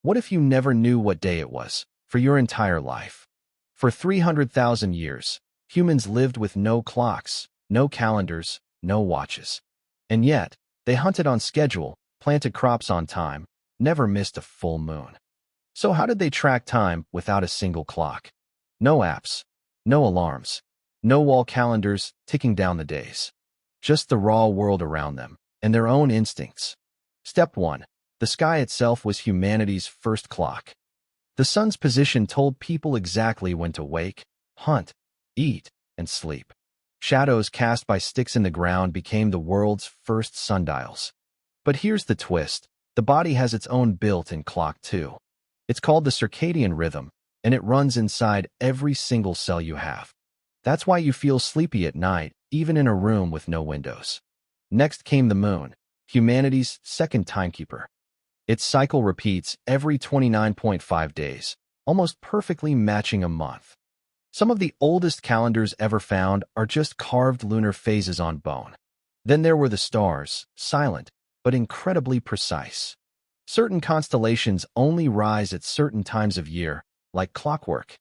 What if you never knew what day it was for your entire life? For 300,000 years, humans lived with no clocks, no calendars, no watches. And yet, they hunted on schedule, planted crops on time, never missed a full moon. So how did they track time without a single clock? No apps, no alarms, no wall calendars ticking down the days. Just the raw world around them and their own instincts. Step 1. The sky itself was humanity's first clock. The sun's position told people exactly when to wake, hunt, eat, and sleep. Shadows cast by sticks in the ground became the world's first sundials. But here's the twist. The body has its own built-in clock too. It's called the circadian rhythm, and it runs inside every single cell you have. That's why you feel sleepy at night, even in a room with no windows. Next came the moon, humanity's second timekeeper. Its cycle repeats every 29.5 days, almost perfectly matching a month. Some of the oldest calendars ever found are just carved lunar phases on bone. Then there were the stars, silent, but incredibly precise. Certain constellations only rise at certain times of year, like clockwork.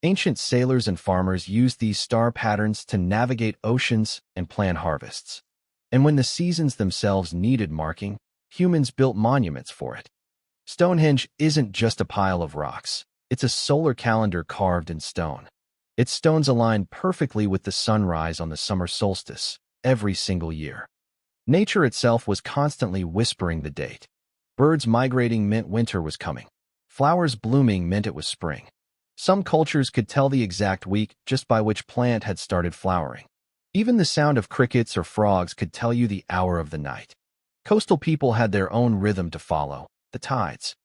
Ancient sailors and farmers used these star patterns to navigate oceans and plan harvests. And when the seasons themselves needed marking, humans built monuments for it. Stonehenge isn't just a pile of rocks. It's a solar calendar carved in stone. Its stones align perfectly with the sunrise on the summer solstice, every single year. Nature itself was constantly whispering the date. Birds migrating meant winter was coming. Flowers blooming meant it was spring. Some cultures could tell the exact week just by which plant had started flowering. Even the sound of crickets or frogs could tell you the hour of the night. Coastal people had their own rhythm to follow, the tides.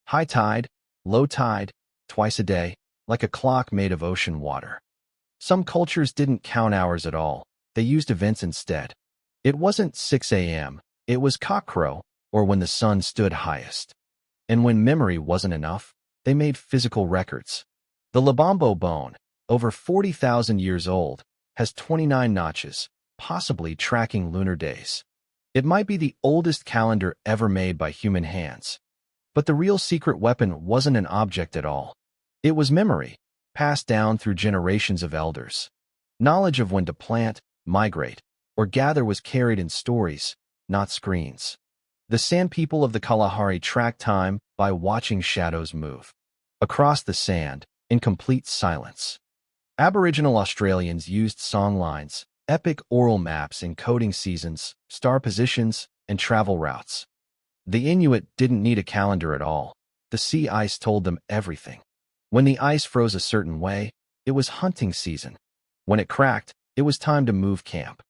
High tide, low tide, twice a day, like a clock made of ocean water. Some cultures didn't count hours at all. They used events instead. It wasn't 6 a.m., it was cockcrow, or when the sun stood highest. And when memory wasn't enough, they made physical records. The Lebombo bone, over 40,000 years old, has 29 notches, possibly tracking lunar days. It might be the oldest calendar ever made by human hands. But the real secret weapon wasn't an object at all. It was memory, passed down through generations of elders. Knowledge of when to plant, migrate, or gather was carried in stories, not screens. The Sand people of the Kalahari tracked time by watching shadows move across the sand in complete silence. Aboriginal Australians used songlines, epic oral maps encoding seasons, star positions, and travel routes. The Inuit didn't need a calendar at all. The sea ice told them everything. When the ice froze a certain way, it was hunting season. When it cracked, it was time to move camp.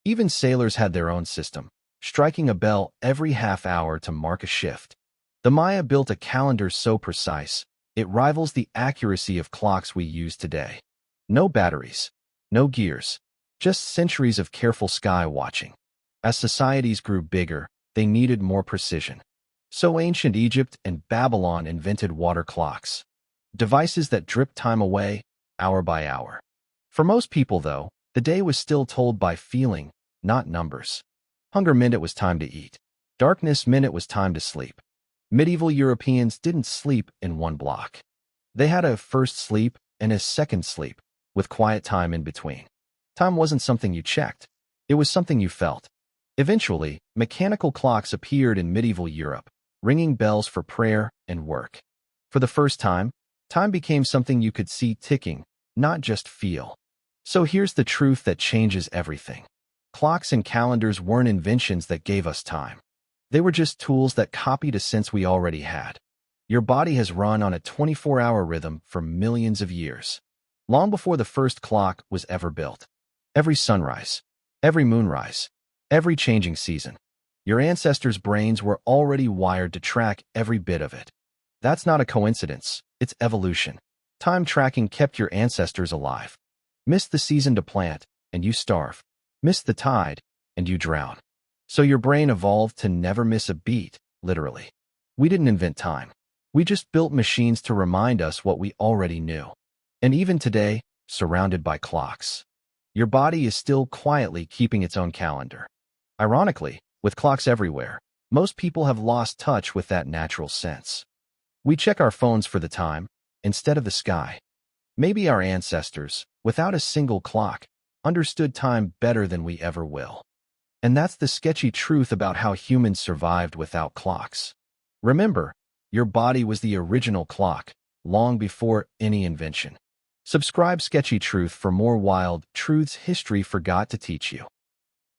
Even sailors had their own system, striking a bell every half hour to mark a shift. The Maya built a calendar so precise, it rivals the accuracy of clocks we use today. No batteries, no gears, just centuries of careful sky watching. As societies grew bigger, they needed more precision. So ancient Egypt and Babylon invented water clocks, devices that dripped time away, hour by hour. For most people, though, the day was still told by feeling, not numbers. Hunger meant it was time to eat. Darkness meant it was time to sleep. Medieval Europeans didn't sleep in one block. They had a first sleep and a second sleep, with quiet time in between. Time wasn't something you checked. It was something you felt. Eventually, mechanical clocks appeared in medieval Europe, ringing bells for prayer and work. For the first time, time became something you could see ticking, not just feel. So here's the truth that changes everything. Clocks and calendars weren't inventions that gave us time. They were just tools that copied a sense we already had. Your body has run on a 24-hour rhythm for millions of years, long before the first clock was ever built. Every sunrise, every moonrise, every changing season, your ancestors' brains were already wired to track every bit of it. That's not a coincidence, it's evolution. Time tracking kept your ancestors alive. Miss the season to plant, and you starve. Miss the tide, and you drown. So your brain evolved to never miss a beat, literally. We didn't invent time. We just built machines to remind us what we already knew. And even today, surrounded by clocks, your body is still quietly keeping its own calendar. Ironically, with clocks everywhere, most people have lost touch with that natural sense. We check our phones for the time instead of the sky. Maybe our ancestors, without a single clock, understood time better than we ever will. And that's the sketchy truth about how humans survived without clocks. Remember, your body was the original clock, long before any invention. Subscribe Sketchy Truth for more wild truths history forgot to teach you.